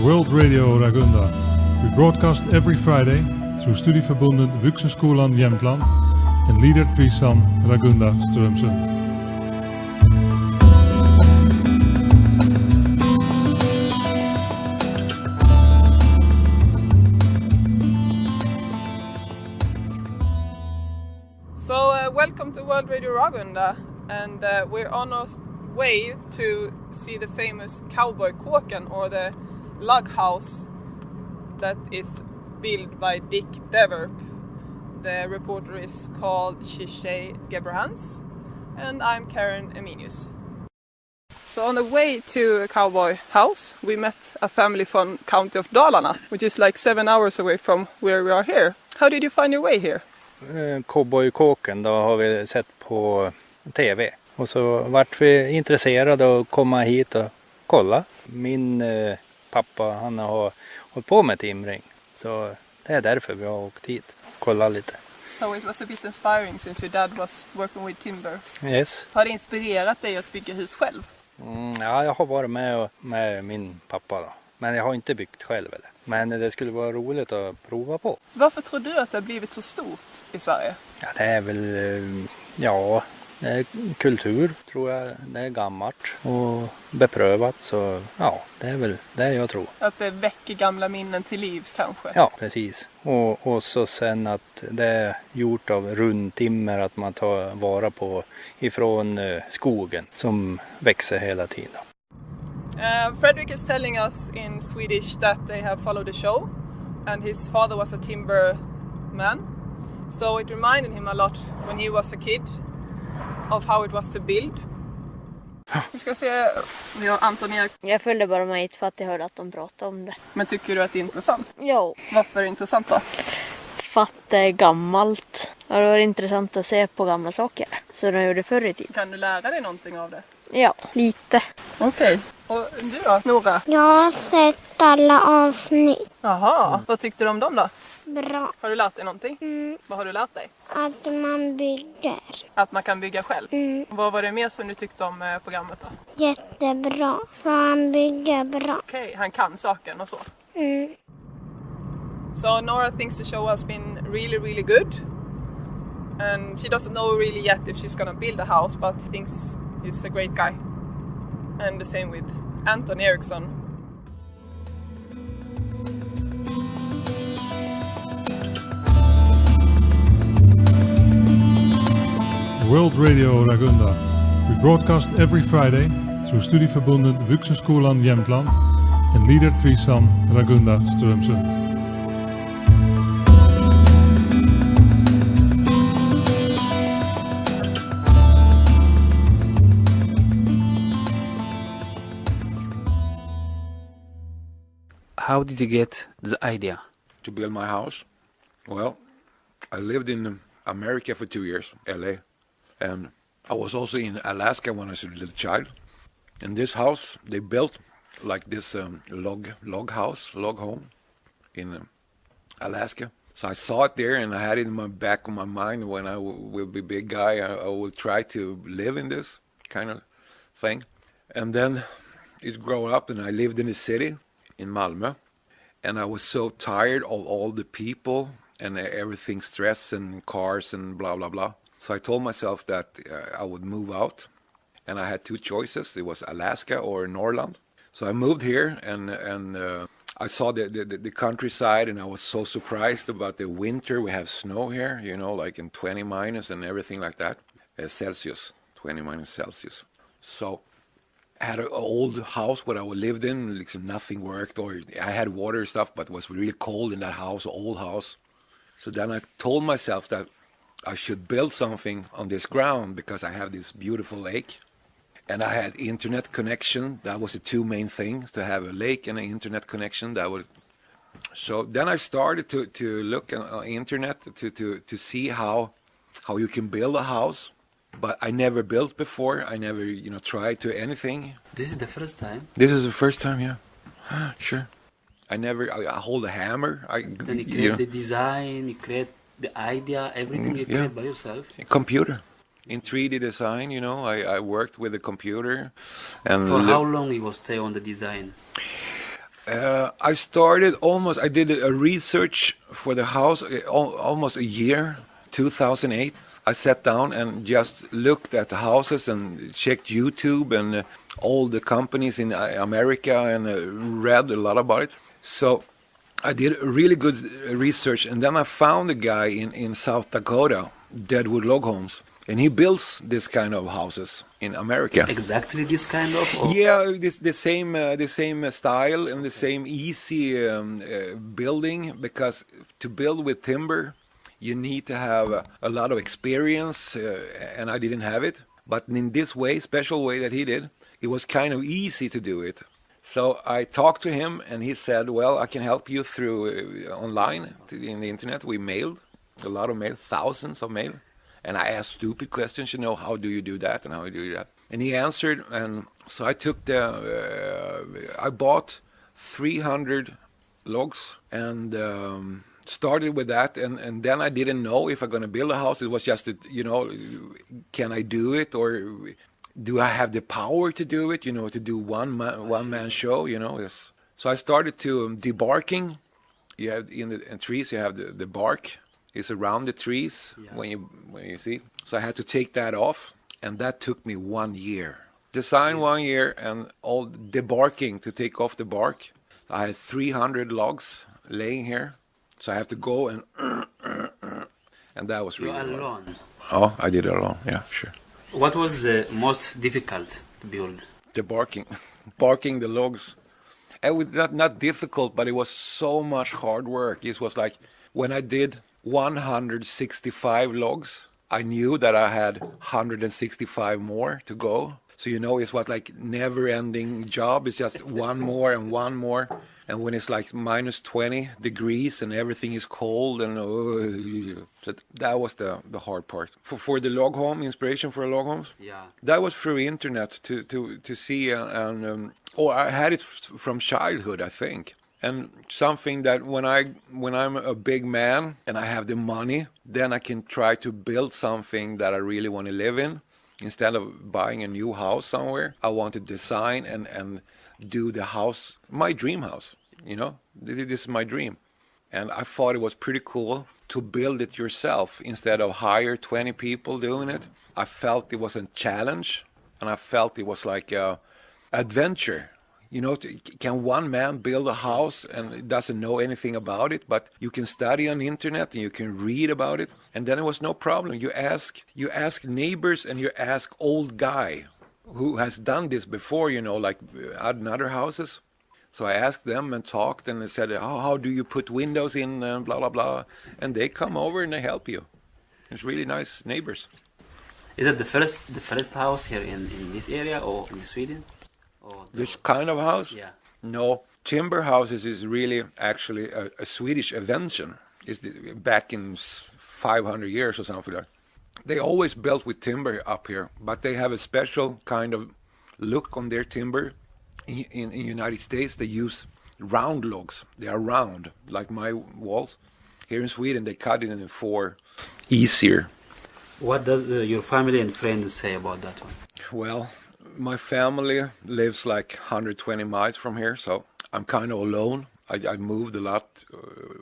World Radio Ragunda. We broadcast every Friday through Studieförbundet Vuxenskolan Jämtland and Leader 3 Ragunda Strömsund. So welcome to World Radio Ragunda, and we're on our way to see the famous Cowboykåken, or the log house that is built by Bewarp. The reporter is called Shishay Gebrehans, and I'm Emenius. So on the way to a cowboy house, we met a family from county of Dalarna, which is like 7 hours away from where we are here. How did you find your way here? Cowboykåken då har vi sett på tv. Och så vart vi intresserade att komma hit och kolla. Min pappa, han har hållit på med timring. Så det är därför vi har åkt hit och kollat lite. So it was a bit inspiring since your dad was working with timber. Yes. Har det inspirerat dig att bygga hus själv? Ja, jag har varit med min pappa då. Men jag har inte byggt själv. Men det skulle vara roligt att prova på. Varför tror du att det har blivit så stort i Sverige? Ja, det är väl, det är kultur tror jag. Det är gammalt och beprövat. Så ja, det är väl det jag tror. Att det väcker gamla minnen till livs kanske? Ja, precis. Och så sen att det är gjort av rundtimmer, att man tar vara på ifrån skogen som växer hela tiden. Fredrik is telling us in Swedish that they have followed the show, and his father was a timber man, so it reminded him a lot when he was a kid of how it was to build. Vi ska se, vi har Anton Erik. Jag följde bara med hit för att jag hörde att de pratade om det. Men tycker du att det är intressant? Jo. Varför är det intressant då? För att det är gammalt. Och det var intressant att se på gamla saker. Så de gjorde förr i tiden. Kan du lära dig någonting av det? Ja, lite. Okej. Och du då, Nora? Jag har sett alla avsnitt. Jaha, vad tyckte du om dem då? Bra. Har du lärt dig någonting? Vad har du lärt dig? Att man bygger. Att man kan bygga själv? Vad var det mer som du tyckte om programmet då? Jättebra. För han bygger bra. Okej, han kan saken och så. So Nora thinks the show has been really, really good. And she doesn't know really yet if she's gonna build a house, but thinks he's a great guy. And the same with Anton Eriksson. World Radio Ragunda. We broadcast every Friday through Studieförbundet Vuxenskolan Jämtland and Leader 3 Ragunda Strömsund. How did you get the idea? To build my house? Well, I lived in America for 2 years, LA. And I was also in Alaska when I was a little child. And this house, they built like this log home in Alaska. So I saw it there and I had it in my back of my mind when I will be a big guy, I will try to live in this kind of thing. And then it grew up and I lived in the city in Malmö. And I was so tired of all the people and everything, stress and cars and blah, blah, blah. So I told myself that I would move out. And I had two choices. It was Alaska or Norrland. So I moved here and I saw the countryside and I was so surprised about the winter. We have snow here, you know, like in 20 minus and everything like that. Celsius, 20 minus Celsius. So I had an old house where I lived in, like nothing worked, or I had water and stuff, but it was really cold in that house, old house. So then I told myself that I should build something on this ground because I have this beautiful lake. And I had internet connection. That was the two main things, to have a lake and an internet connection. So then I started to look on internet to see how you can build a house. But I never built before. I never, tried to anything. This is the first time? This is the first time, yeah. Sure. I hold a hammer. Then you create the design, you create the idea, everything you create by yourself? A computer. In 3D design, I worked with a computer. And for how long you will stay on the design? I did a research for the house almost a year, 2008. I sat down and just looked at the houses and checked YouTube and all the companies in America and read a lot about it. So I did really good research, and then I found a guy in South Dakota, Deadwood Log Homes, and he builds this kind of houses in America. Exactly this kind of? Or? Yeah, the same style and the same easy building, because to build with timber, you need to have a lot of experience, and I didn't have it. But in this way, special way that he did, it was kind of easy to do it. So I talked to him, and he said, well, I can help you through online, in the internet. We mailed a lot of mail, thousands of mail. And I asked stupid questions, how do you do that and how do you do that? And he answered, and so I took I bought 300 logs and started with that. And then I didn't know if I'm going to build a house. It was just, can I do it, or do I have the power to do it, to do one man show, Yes. So I started to debarking. You have in the trees, you have the bark. Is around the trees when you see. So I had to take that off, and that took me 1 year. Design 1 year and all debarking to take off the bark. I had 300 logs laying here, so I have to go and that was really You alone? Oh, I did it alone. Yeah, sure. What was the most difficult to build? Debarking, barking the logs. It was not difficult, but it was so much hard work. It was like when I did 165 logs, I knew that I had 165 more to go. So it's what like never-ending job. It's just one more and one more. And when it's like minus 20 degrees and everything is cold, and so that was the hard part. For the log home, inspiration for log homes. Yeah. That was through internet to see or I had it from childhood, I think. And something that when I'm a big man and I have the money, then I can try to build something that I really want to live in. Instead of buying a new house somewhere, I want to design and do the house, my dream house. This is my dream. And I thought it was pretty cool to build it yourself instead of hire 20 people doing it. I felt it was a challenge, and I felt it was like a adventure. Can one man build a house and doesn't know anything about it, but you can study on the internet and you can read about it, and then it was no problem. You ask neighbors and you ask old guy who has done this before, like in other houses. So I asked them and talked, and they said, how do you put windows in and blah, blah, blah. And they come over and they help you. It's really nice neighbors. Is it the first house here in this area or in Sweden? This kind of house? Yeah. No, timber houses is really actually a Swedish invention. It's back in 500 years or something like that. They always built with timber up here, but they have a special kind of look on their timber. In United States, they use round logs. They are round, like my walls. Here in Sweden, they cut it in 4, easier. What does your family and friends say about that one? Well, my family lives like 120 miles from here, so I'm kind of alone. I moved a lot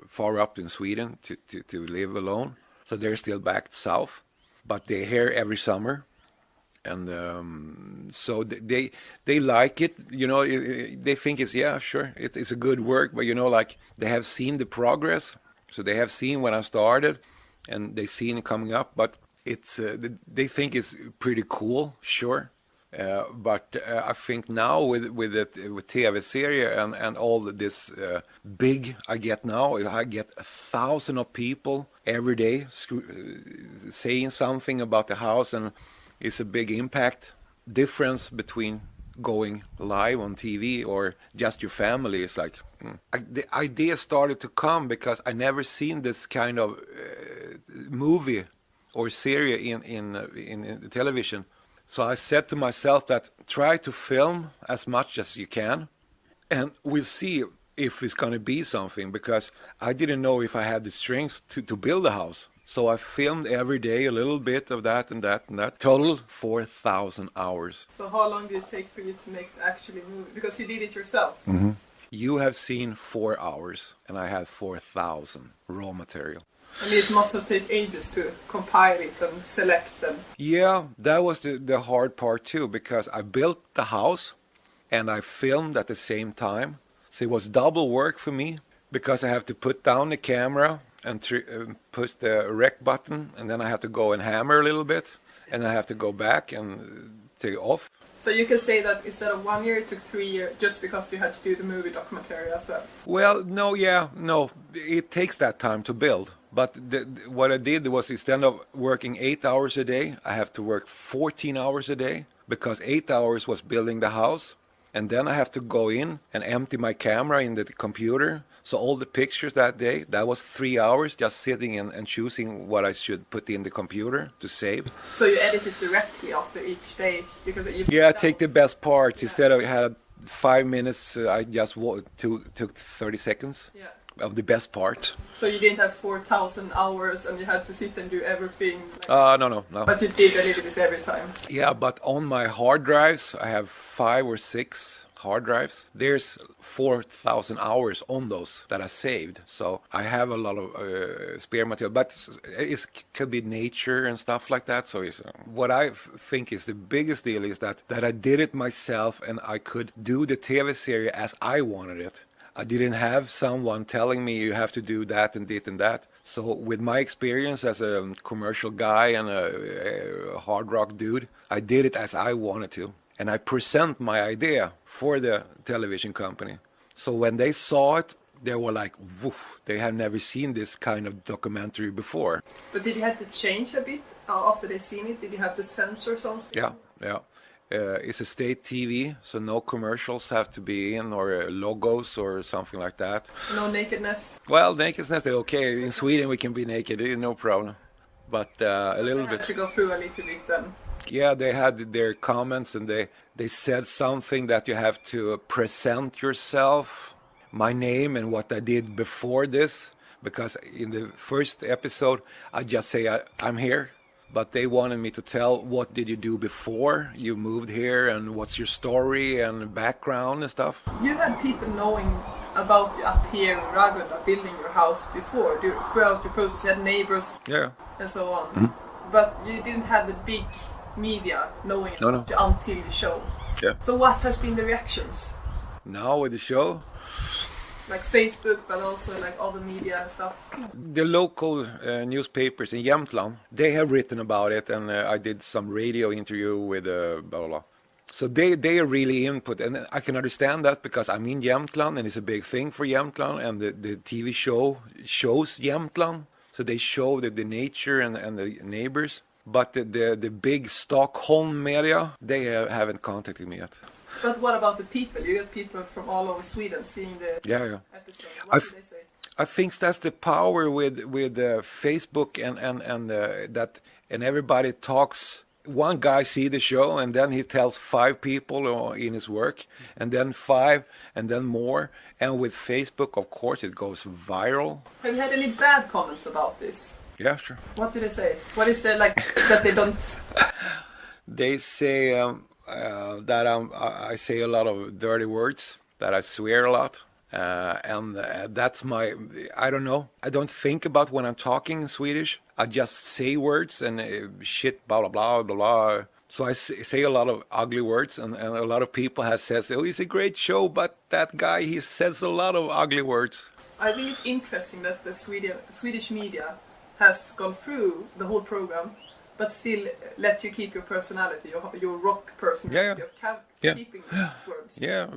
far up in Sweden to live alone. So they're still back south, but they're here every summer. And so they like it, they think it's, yeah, sure, it's a good work, but like they have seen the progress. So they have seen when I started and they've seen it coming up, but it's they think it's pretty cool, sure. But I think now with TV series and all this big I get now, I get 1,000 of people every day saying something about the house, and it's a big impact. Difference between going live on TV or just your family is like the idea started to come because I never seen this kind of movie or series in television. So I said to myself that try to film as much as you can, and we'll see if it's going to be something, because I didn't know if I had the strength to build a house. So I filmed every day a little bit of that and that and that. Total 4,000 hours. So how long did it take for you to make the actually movie? Because you did it yourself. Mm-hmm. You have seen 4 hours, and I had 4,000 raw material. And it must have taken ages to compile it and select them. Yeah, that was the hard part too, because I built the house and I filmed at the same time. So it was double work for me, because I have to put down the camera and push the rec button, and then I have to go and hammer a little bit, and I have to go back and take off. So you can say that instead of 1 year, it took 3 years, just because you had to do the movie documentary as well. Well, no, it takes that time to build. But what I did was, instead of working 8 hours a day, I have to work 14 hours a day, because 8 hours was building the house. And then I have to go in and empty my camera in the computer. So all the pictures that day, that was 3 hours just sitting and choosing what I should put in the computer to save. So you edit it directly after each day? Because I take the best parts. Yeah. Instead of had 5 minutes, I just took 30 seconds. Yeah. Of the best part. So you didn't have 4,000 hours and you had to sit and do everything? No. But you did a little bit every time? Yeah, but on my hard drives, I have 5 or 6 hard drives. There's 4,000 hours on those that I saved. So I have a lot of spare material, but it could be nature and stuff like that. So what I think is the biggest deal is that I did it myself, and I could do the TV series as I wanted it. I didn't have someone telling me you have to do that and this and that. So with my experience as a commercial guy and a hard rock dude, I did it as I wanted to. And I present my idea for the television company. So when they saw it, they were like, woof, they have never seen this kind of documentary before. But did you have to change a bit after they seen it? Did you have to censor something? Yeah. It's a state TV, so no commercials have to be in, or logos or something like that. No nakedness? Well, nakedness, they're okay. In Sweden we can be naked, no problem. But a little bit. To go through a little bit then. Yeah, they had their comments, and they said something that you have to present yourself, my name and what I did before this. Because in the first episode, I just say I'm here. But they wanted me to tell, what did you do before you moved here, and what's your story and background and stuff. You had people knowing about you up here in Ragunda, building your house before, throughout your process. You had neighbors and so on. Mm-hmm. But you didn't have the big media knowing about you until the show. Yeah. So what has been the reactions? Now with the show? Like Facebook, but also like other media and stuff. The local newspapers in Jämtland, they have written about it, and I did some radio interview with blah blah blah. So they are really input, and I can understand that, because I'm in Jämtland and it's a big thing for Jämtland, and the TV show shows Jämtland, so they show the nature and the neighbors. But the big Stockholm media, they haven't contacted me yet. But what about the people? You got people from all over Sweden seeing the episode. What do they say? I think that's the power with Facebook and that, and everybody talks. One guy see the show, and then he tells 5 people in his work, and then 5, and then more. And with Facebook, of course, it goes viral. Have you had any bad comments about this? Yeah, sure. What do they say? What is the that they don't? They say that I say a lot of dirty words, that I swear a lot. And that's I don't know. I don't think about when I'm talking in Swedish. I just say words and shit, blah, blah, blah, blah, blah. So I say a lot of ugly words, and a lot of people have said, oh, it's a great show, but that guy, he says a lot of ugly words. I think it's interesting that the Swedish media has gone through the whole program, but still let you keep your personality, your rock personality of keeping these words. Yeah,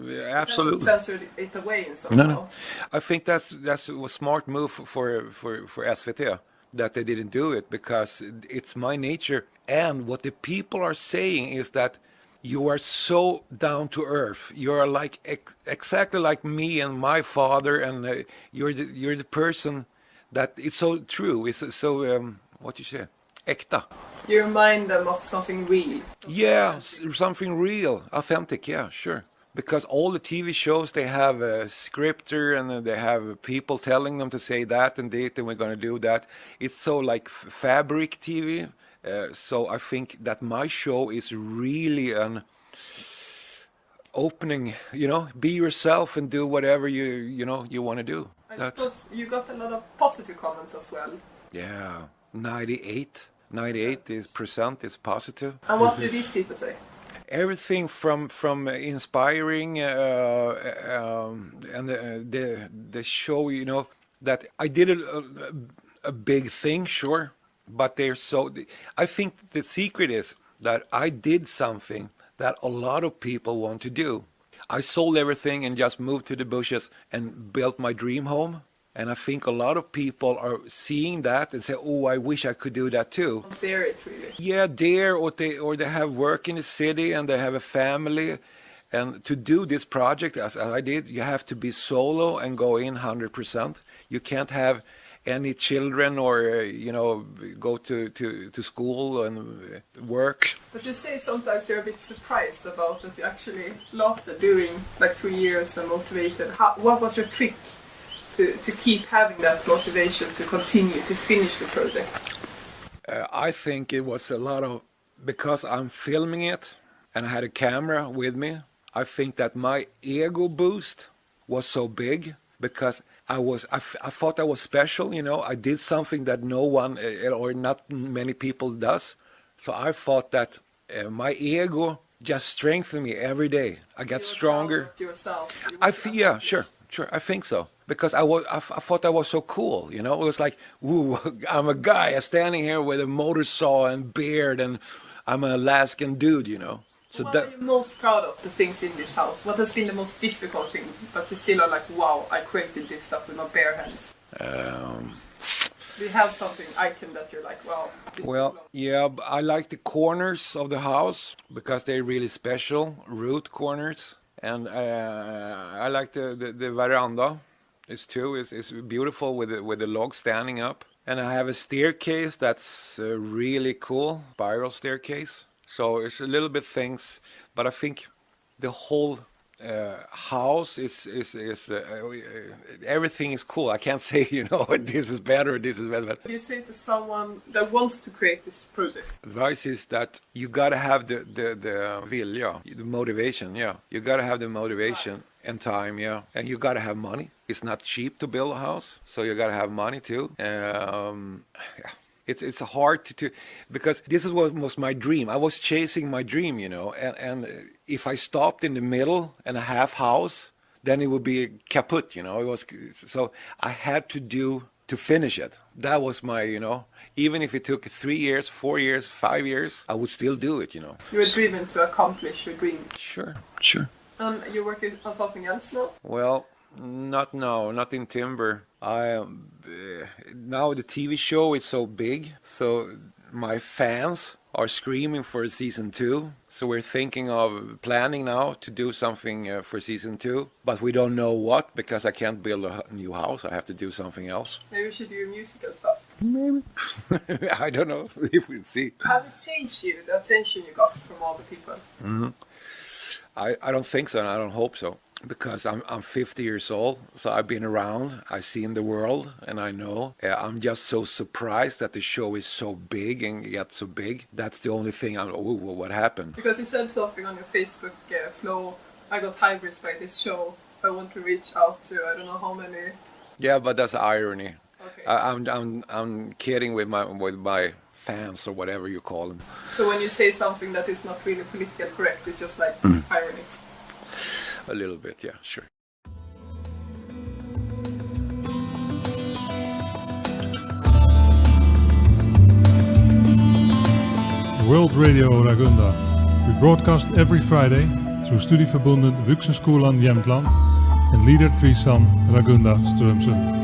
absolutely. It hasn't censored it away in some way. No. I think that's a smart move for SVT, that they didn't do it, because it's my nature. And what the people are saying is that you are so down to earth. You are like exactly like me and my father, and you're the person that it's so true. It's so what you say, äkta. You remind them of something real. Something real, authentic. Yeah, sure. Because all the TV shows, they have a scripter, and they have people telling them to say that and that, and we're going to do that. It's so like fabric TV. So I think that my show is really opening, be yourself and do whatever you want to do. I suppose you got a lot of positive comments as well. Yeah, 98% is positive. And what do these people say? Everything from inspiring and the show, that I did a big thing, sure, but I think the secret is that I did something that a lot of people want to do. I sold everything and just moved to the bushes and built my dream home. And I think a lot of people are seeing that and say, "Oh, I wish I could do that too." Dare it really? Yeah, dare, or they have work in the city and they have a family, and to do this project as I did, you have to be solo and go in 100%. You can't have any children or go to school and work. But you say sometimes you're a bit surprised about that you actually lasted doing like 3 years and motivated. What was your trick to keep having that motivation to continue to finish the project? I think it was a lot of, because I'm filming it and I had a camera with me, I think that my ego boost was so big because I thought I was special, I did something that no one or not many people does. So I thought that my ego just strengthened me every day. I got stronger. Yourself. Yeah, sure, I think so. Because I thought I was so cool, It was like, ooh, I'm a guy standing here with a motor saw and beard, and I'm an Alaskan dude, So what are you most proud of, the things in this house? What has been the most difficult thing, but you still are like, wow, I created this stuff with my bare hands? Do you have something icon that you're like, wow? Yeah, I like the corners of the house because they're really special, root corners. And I like the veranda. It's beautiful with the log standing up. And I have a staircase that's really cool, spiral staircase. So it's a little bit things, but I think the whole house is everything is cool. I can't say, this is better, this is better. What do you say to someone that wants to create this project? Advice is that you gotta have the vilja, the motivation, yeah. You gotta have the motivation and time, yeah. And you gotta have money. It's not cheap to build a house, so you gotta have money too. Yeah. It's hard to because this is what was my dream. I was chasing my dream, and if I stopped in the middle and a half house, then it would be kaput, It was, so I had to finish it. That was my, even if it took 3 years, 4 years, 5 years, I would still do it, You were driven to accomplish your dream. Sure. And you're working on something else now? Well, not in timber. Now the TV show is so big, so my fans are screaming for season 2. So we're thinking of planning now to do something for season 2, but we don't know what because I can't build a new house. I have to do something else. Maybe we should do musical stuff. Maybe. I don't know if we'll see. Has it changed you, the attention you got from all the people? Mm-hmm. I don't think so, and I don't hope so. Because I'm 50 years old, so I've been around, I've seen the world, and I know. I'm just so surprised that the show is so big and gets so big. That's the only thing what happened? Because you said something on your Facebook flow, I got hybrids by this show. I want to reach out to, I don't know how many. Yeah, but that's irony. Okay. I'm kidding with my fans or whatever you call them. So when you say something that is not really politically correct, it's just like irony. A little bit, yeah, sure. World Radio Ragunda. We broadcast every Friday through Studieförbundet Vuxenskolan Jämtland and Leader 3 Ragunda Strömsund.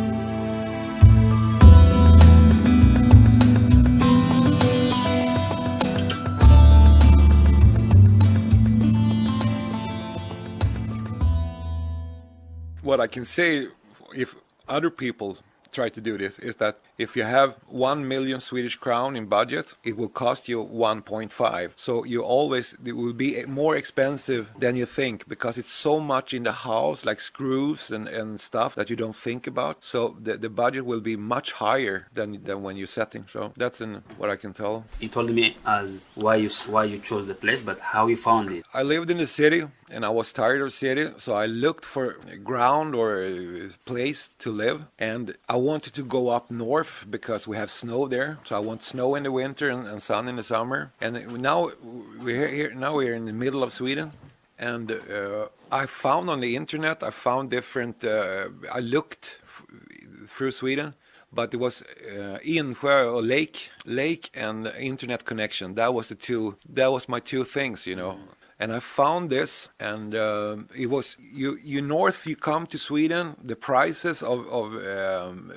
What I can say, if other people try to do this, is that if you have 1 million Swedish crown in budget, it will cost you 1.5. So it will be more expensive than you think, because it's so much in the house, like screws and stuff that you don't think about. So the budget will be much higher than when you're setting. So that's what I can tell. You told me as why you chose the place, but how you found it. I lived in the city and I was tired of city, so I looked for a ground or a place to live, and I wanted to go up north because we have snow there. So I want snow in the winter and sun in the summer. And now we're here. Now we're in the middle of Sweden, and I found on the internet. I found different. I looked through Sweden. But it was insjö or lake and internet connection. That was my two things, you know. And I found this, and it was you north. You come to Sweden, the prices of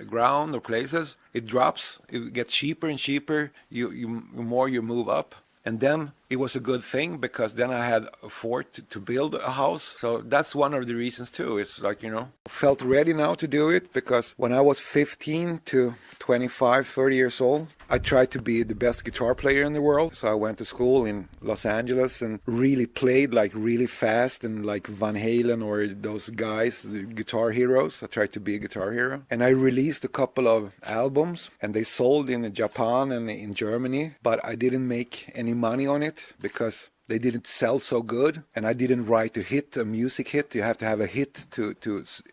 ground or places, it drops. It gets cheaper and cheaper. You more you move up. And then it was a good thing, because then I had afford to build a house. So that's one of the reasons too. It's like, you know, I felt ready now to do it, because when I was 15 to 25, 30 years old, I tried to be the best guitar player in the world. So I went to school in Los Angeles and really played like really fast, and like Van Halen or those guys, the guitar heroes. I tried to be a guitar hero. And I released a couple of albums, and they sold in Japan and in Germany, but I didn't make any money on it, because they didn't sell so good, and I didn't write a music hit. You have to have a hit to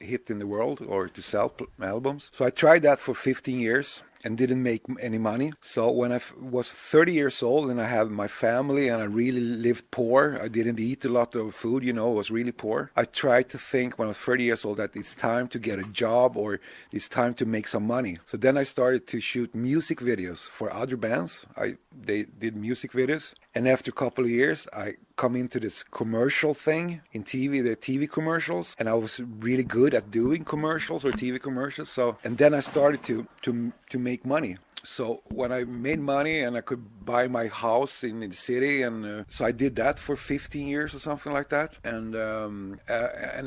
hit in the world or to sell albums. So I tried that for 15 years and didn't make any money. So when I was 30 years old and I had my family and I really lived poor, I didn't eat a lot of food, you know, I was really poor. I tried to think when I was 30 years old that it's time to get a job or it's time to make some money. So then I started to shoot music videos for other bands. They did music videos. And after a couple of years, I come into this commercial thing in TV, the TV commercials, and I was really good at doing commercials or TV commercials. So, and then I started to make money. So when I made money and I could buy my house in the city, and so I did that for 15 years or something like that. And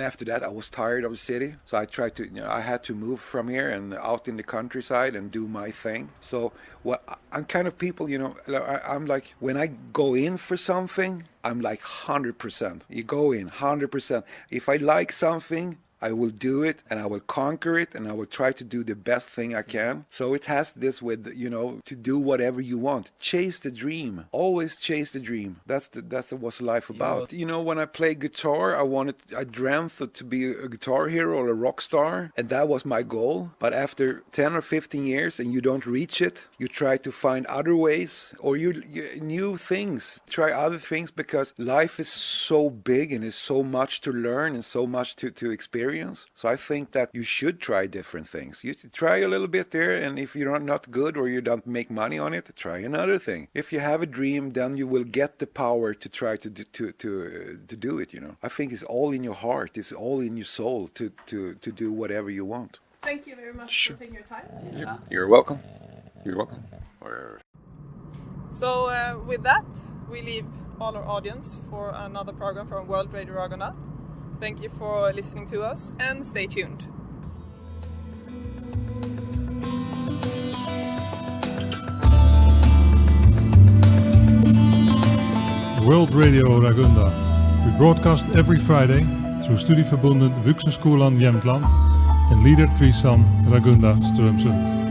after that, I was tired of the city. So I tried to, I had to move from here and out in the countryside and do my thing. So I'm kind of people, I'm like, when I go in for something, I'm like 100%. You go in 100%. If I like something, I will do it and I will conquer it and I will try to do the best thing I can. So it has this with, to do whatever you want. Chase the dream. Always chase the dream. That's what's life about. When I play guitar, I dreamt to be a guitar hero or a rock star, and that was my goal. But after 10 or 15 years and you don't reach it, you try to find other ways or you new things. Try other things, because life is so big and there's so much to learn and so much to experience. So I think that you should try different things. You try a little bit there, and if you're not good or you don't make money on it, try another thing. If you have a dream, then you will get the power to try to do it. I think it's all in your heart. It's all in your soul to do whatever you want. Thank you very much for taking your time. You're welcome. You're welcome. So with that, we leave all our audience for another program from World Radio Ragunda. Thank you for listening to us, and stay tuned. World Radio Ragunda. We broadcast every Friday through Studieförbundet Vuxenskolan Jämtland and Leader 3 Ragunda Strömsund.